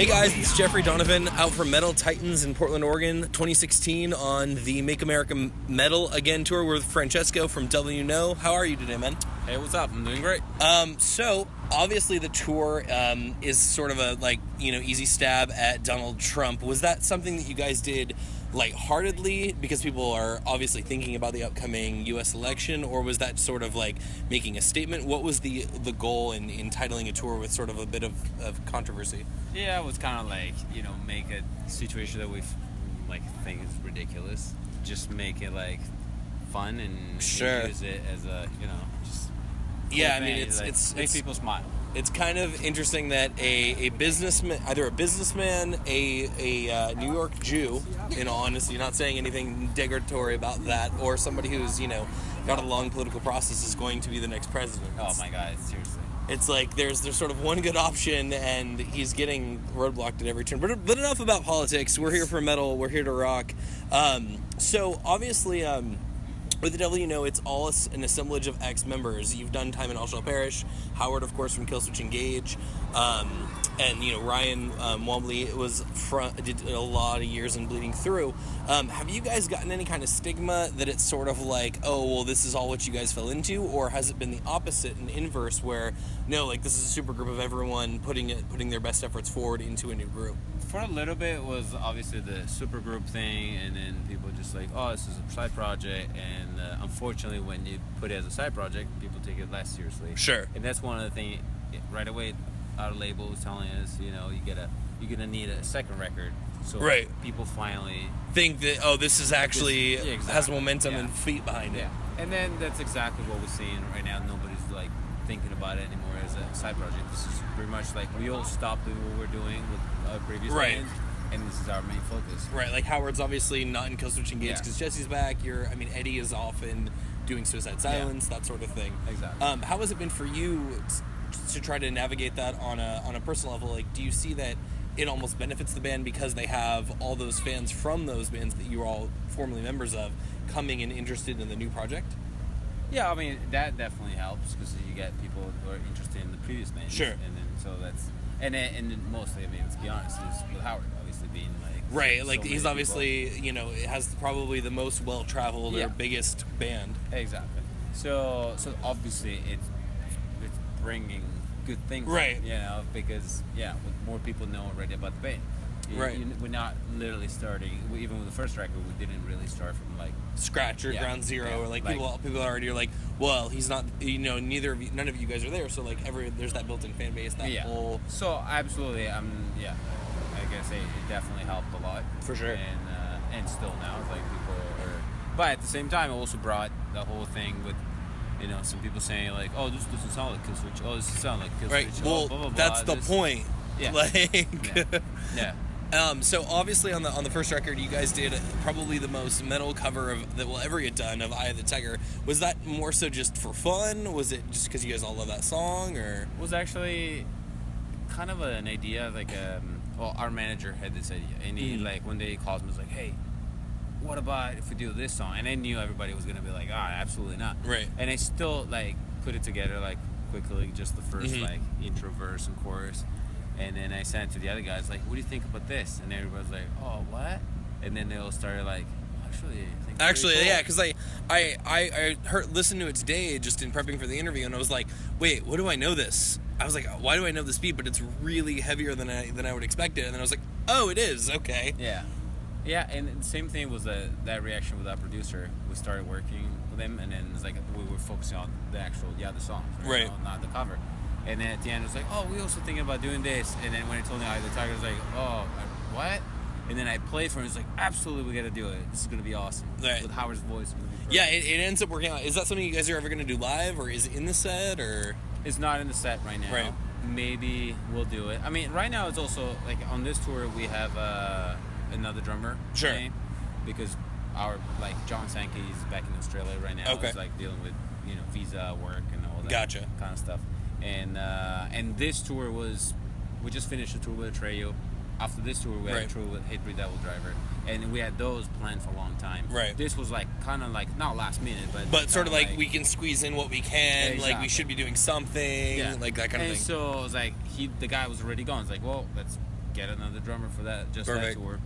Hey guys, it's Jeffery Donavan out for Metal Titans in Portland, Oregon, 2016 on the Make America Metal Again tour with Francesco from W Know. How are you today, man? Hey, what's up? I'm doing great. So obviously the tour is sort of a easy stab at Donald Trump. Was that something that you guys did lightheartedly because people are obviously thinking about the upcoming U.S. election, or was that sort of like making a statement? What was the goal in titling a tour with sort of a bit of controversy? Yeah, it was kind of like, make a situation that we think is ridiculous. Just make it fun and sure. Use it as a, just cool yeah, thing. I mean, it's make people smile. It's kind of interesting that a businessman, either a businessman, a New York Jew, in all honesty, not saying anything derogatory about that, or somebody who's, got a long political process is going to be the next president. Oh my God, seriously. It's like there's sort of one good option, and he's getting roadblocked at every turn. But enough about politics. We're here for metal. We're here to rock. So obviously, with the W Know, it's all an assemblage of ex-members. You've done time in All Shall Perish. Howard, of course, from Killswitch Engage. And, Ryan Wombly did a lot of years in Bleeding Through. Have you guys gotten any kind of stigma that it's sort of like, oh, well, this is all what you guys fell into? Or has it been the opposite and inverse where, no, this is a super group of everyone putting their best efforts forward into a new group? For a little bit, it was obviously the supergroup thing, and then people just oh, this is a side project, and unfortunately, when you put it as a side project, people take it less seriously. Sure. And that's one of the things, right away, our label was telling us, you're gonna need a second record, so right. People finally think that, oh, this is actually has momentum and feet behind it. Yeah. And then that's exactly what we're seeing right now. Nobody's thinking about it anymore as a side project. This is pretty much we all stopped doing what we're doing with our previous band, and this is our main focus. Right, Howard's obviously not in Killswitch Engage because Jesse's back. Eddie is often doing Suicide Silence, that sort of thing. Exactly. How has it been for you to try to navigate that on a personal level? Do you see that it almost benefits the band because they have all those fans from those bands that you were all formerly members of coming and interested in the new project? Yeah, I mean, that definitely helps because you get people who are interested in the previous bands. Sure. And then so that's and then mostly, I mean, let's be honest, is with Howard obviously being right, so he's obviously has probably the most well-traveled or biggest band. Exactly. So obviously it's bringing good things, right? Because more people know already about the band. Right. We're not literally starting. Even with the first record, we didn't really start from scratch or ground zero, or people already are well, he's not. None of you guys are there, so there's that built-in fan base. That whole. So absolutely, I guess it definitely helped a lot for sure, and still now people are. But at the same time, it also brought the whole thing with. Some people saying oh, this doesn't sound like Killswitch. Oh, this doesn't sound like Killswitch. Right. Well, blah, blah, blah, that's the point. Yeah. Yeah. So obviously on the first record, you guys did probably the most metal cover that we'll ever get done of Eye of the Tiger. Was that more so just for fun? Was it just because you guys all love that song, or? It was actually kind of an idea. Our manager had this idea, and he one day he calls me, was hey, what about if we do this song? And I knew everybody was gonna be absolutely not. Right. And I still put it together quickly, just the first intro, verse, and chorus. And then I sent it to the other guys, what do you think about this? And everybody's oh, what? And then they all started actually, cool. yeah, because I listened to it today just in prepping for the interview, and I was wait, what do I know this? I was why do I know this beat? But it's really heavier than I would expect it. And then I was oh, it is, okay. Yeah. Yeah, and the same thing was that reaction with our producer. We started working with him, and then it's we were focusing on the songs, right? Not the cover. And then at the end, it was oh, we also thinking about doing this. And then when he told me Eye of the Tiger, I was oh, what? And then I played for him. It's absolutely, we got to do it. This is going to be awesome. Right. With Howard's voice. Yeah, it ends up working out. Is that something you guys are ever going to do live, or is it in the set, or? It's not in the set right now. Right. Maybe we'll do it. I mean, right now it's also, on this tour, we have another drummer. Sure. Playing, because our, John Sankey is back in Australia right now. Okay. He's, dealing with, visa work and all that Gotcha. kind of stuff. And this tour we just finished a tour with Atreyu. After this tour, we had a tour with Hatebreed Devil Driver, and we had those planned for a long time. Right. This was kind of not last minute, but sort of we can squeeze in what we can. Exactly. We should be doing something, that kind of thing. And so it was the guy was already gone. It's well, let's get another drummer for that Perfect. that tour,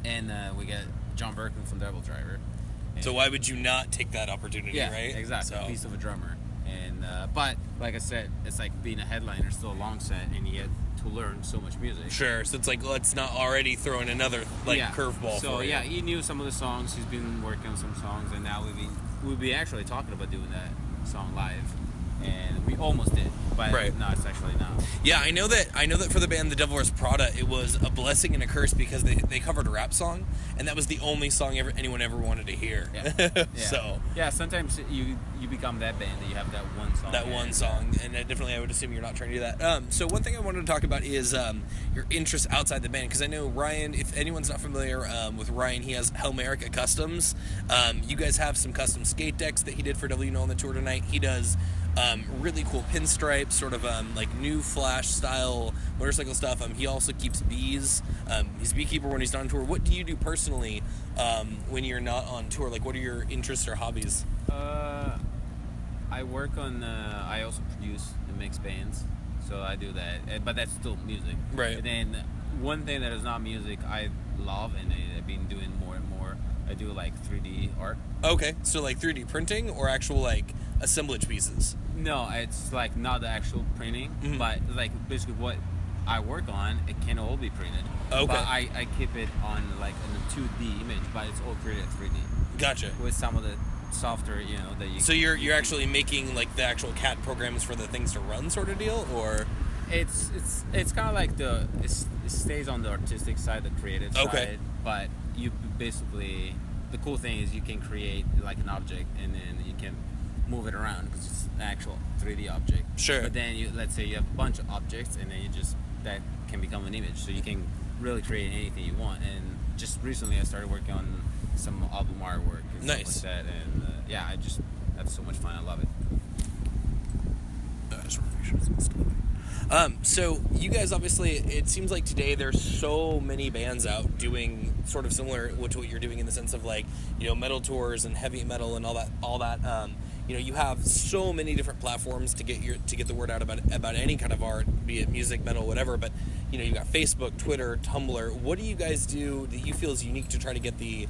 and we get John Berkman from Devil Driver. And So why would you not take that opportunity, yeah, right? exactly. So. A piece of a drummer. And but like I said, it's like being a headliner, still a long set, and you get to learn so much music. Sure. So it's like, let's not already throw in another like Yeah. curveball. So for you. yeah, he knew some of the songs. He's been working on some songs, and now we'll be actually talking about doing that song live, and we almost did, but Right. no, it's actually not. Yeah, I know that for the band The Devil Wears Prada, it was a blessing and a curse because they covered a rap song, and that was the only song anyone ever wanted to hear. Yeah. So yeah, sometimes you become that band that you have that one song. that one song, and definitely I would assume you're not trying to do that. So one thing I wanted to talk about is your interests outside the band, because I know Ryan, if anyone's not familiar with Ryan, he has Helmerica Customs. You guys have some custom skate decks that he did for W on the tour tonight. He does really cool pinstripes, sort of like new Flash style motorcycle stuff. He also keeps bees. He's a beekeeper when he's not on tour. What do you do personally when you're not on tour? Like, what are your interests or hobbies? I work on. I also produce and mix bands, so I do that. But that's still music, Right. And then one thing that is not music, I love, and I've been doing more and more. I do like 3D art. Okay, so like 3D printing or actual like assemblage pieces? No, it's like not the actual printing, but like basically what I work on, it can all be printed. Okay. But I keep it on like in a 2D image, but it's all created 3D Gotcha. with some of the software, that you. So you're actually making like the actual CAD programs for the things to run, sort of deal, or It's kind of like it stays on the artistic side, the creative side, but you basically, the cool thing is you can create like an object and then you can move it around because it's an actual 3D object. Sure. But then let's say you have a bunch of objects and then that can become an image, so you can really create anything you want. And just recently I started working on some album artwork and Nice. stuff like that, and I just have so much fun. I love it. So you guys obviously, it seems like today there's so many bands out doing sort of similar to what you're doing in the sense of like, metal tours and heavy metal and all that. You have so many different platforms to get the word out about any kind of art, be it music, metal, whatever. But you got Facebook, Twitter, Tumblr. What do you guys do that you feel is unique to try to get the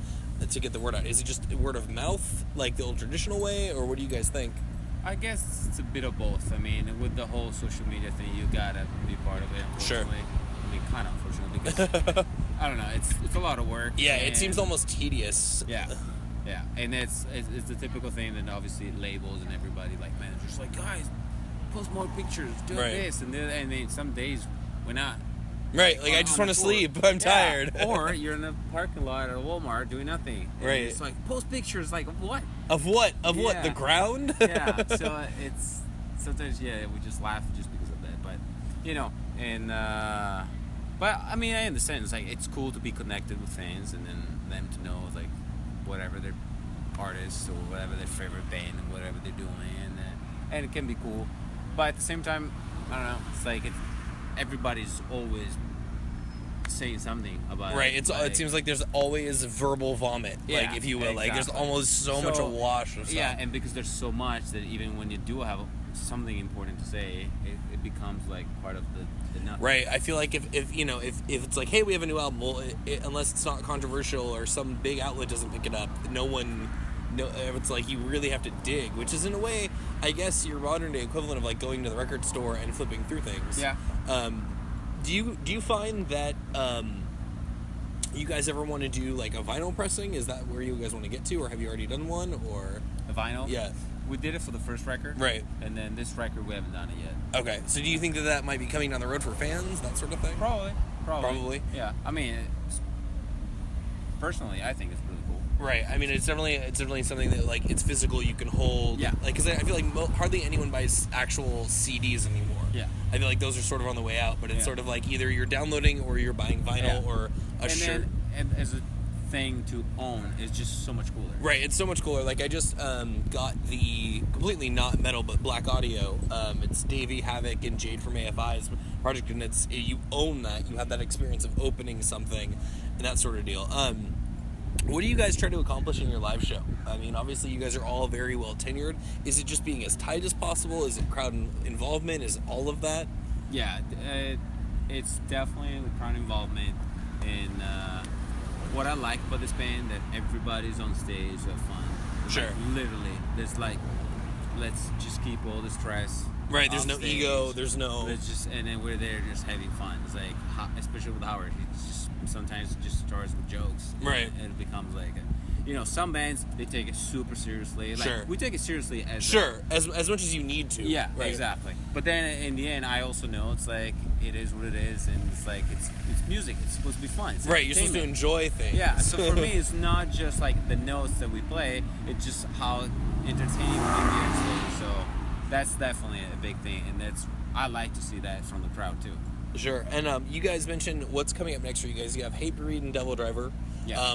word out? Is it just word of mouth, like the old traditional way, or what do you guys think? I guess it's a bit of both. I mean, with the whole social media thing, you gotta be part of it, unfortunately. Sure. I mean, kind of unfortunately, because, I don't know, it's a lot of work. Yeah, it seems almost tedious. Yeah, and it's the typical thing that obviously labels and everybody, like managers, like, guys, post more pictures, do this, and then some days we're not. Right, like I just want to sleep. I'm tired. Or you're in a parking lot at a Walmart doing nothing. And right. It's like post pictures. Like what? Of what? Of what? The ground? Yeah. So it's sometimes we just laugh just because of that. But but I mean I understand. It's like it's cool to be connected with fans and then them to know like whatever their artist or whatever their favorite band and whatever they're doing and it can be cool. But at the same time, I don't know. It's like everybody's always saying something about right. it. It seems like there's always verbal vomit, like if you will. Exactly. Like there's almost so much awash of stuff. Yeah, and because there's so much that even when you do have something important to say, it becomes like part of the nothing. Right. I feel like if it's like, hey, we have a new album, well, unless it's not controversial or some big outlet doesn't pick it up, it's like you really have to dig, which is in a way, I guess, your modern day equivalent of like going to the record store and flipping through things. Yeah. Do you find that you guys ever want to do like a vinyl pressing? Is that where you guys want to get to, or have you already done one? Or a vinyl? Yeah. We did it for the first record. Right. And then this record we haven't done it yet. Okay. So do you think that might be coming down the road for fans, that sort of thing? Probably. Yeah. I mean, personally, I think it's really cool. Right. I mean, it's definitely something that like it's physical. You can hold. Yeah. Like, because I feel like hardly anyone buys actual CDs anymore. Yeah. I feel like those are sort of on the way out, but it's sort of like either you're downloading or you're buying vinyl or a shirt. And as a thing to own is just so much cooler. Right. It's so much cooler. Like I just got the completely not metal but Black Audio. It's Davey, Havoc, and Jade from AFI's project, and you own that. You have that experience of opening something and that sort of deal. What do you guys try to accomplish in your live show? I mean, obviously you guys are all very well tenured. Is it just being as tight as possible? Is it crowd involvement? Is it all of that? Yeah, it's definitely the crowd involvement. And what I like about this band, that everybody's on stage to have fun. Sure. Like, literally, there's like, let's just keep all the stress. Right, there's off no stage. ego, there's no... Let's just, and then we're there just having fun. It's like, especially with Howard, he just sometimes just starts with jokes. Right. And it becomes like, some bands, they take it super seriously. Like, Sure. we take it seriously as Sure, as much as you need to. yeah, right. exactly. But then in the end, I also know it's like, it is what it is, and it's like, it's music. It's supposed to be fun. It's Right, you're supposed to entertainment. enjoy things. Yeah, so for me, it's not just like the notes that we play, it's just how entertaining we can be on stage. So that's definitely a big thing, and I like to see that from the crowd too. Sure. And you guys mentioned what's coming up next for you guys. You have Hate Breed and Devil Driver. Yeah.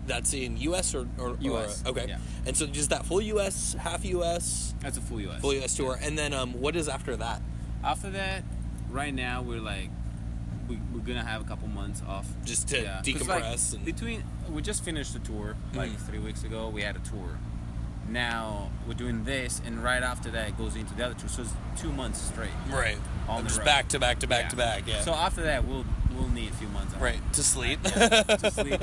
That's in US or US. okay. Yeah. And so just that full US, half US, That's a full US. full US tour. And then what is after that? After that, right now we're like, we're gonna have a couple months off. Just to 'Cause, decompress like, we just finished the tour like 3 weeks ago. We had a tour. Now we're doing this, and right after that it goes into the other tour. So it's 2 months straight. Right. On the Just road. back to back to back to back. Yeah. So after that, we'll need a few months off. right, to sleep. To sleep.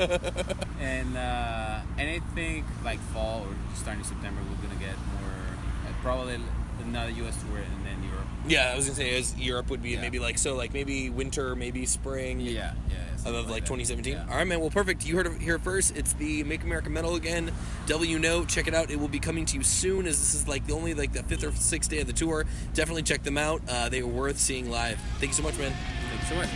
And I think like fall or starting September, we're gonna get more, probably another US tour and then Europe. Yeah, I was gonna say Europe would be Yeah. maybe winter, maybe spring. Yeah. Of like that. 2017. Yeah. All right, man. Well, perfect. You heard it here first. It's the Make America Metal Again. Devil You Know. Check it out. It will be coming to you soon, as this is like the 5th or 6th day of the tour. Definitely check them out. They are worth seeing live. Thank you so much, man. Thanks so much.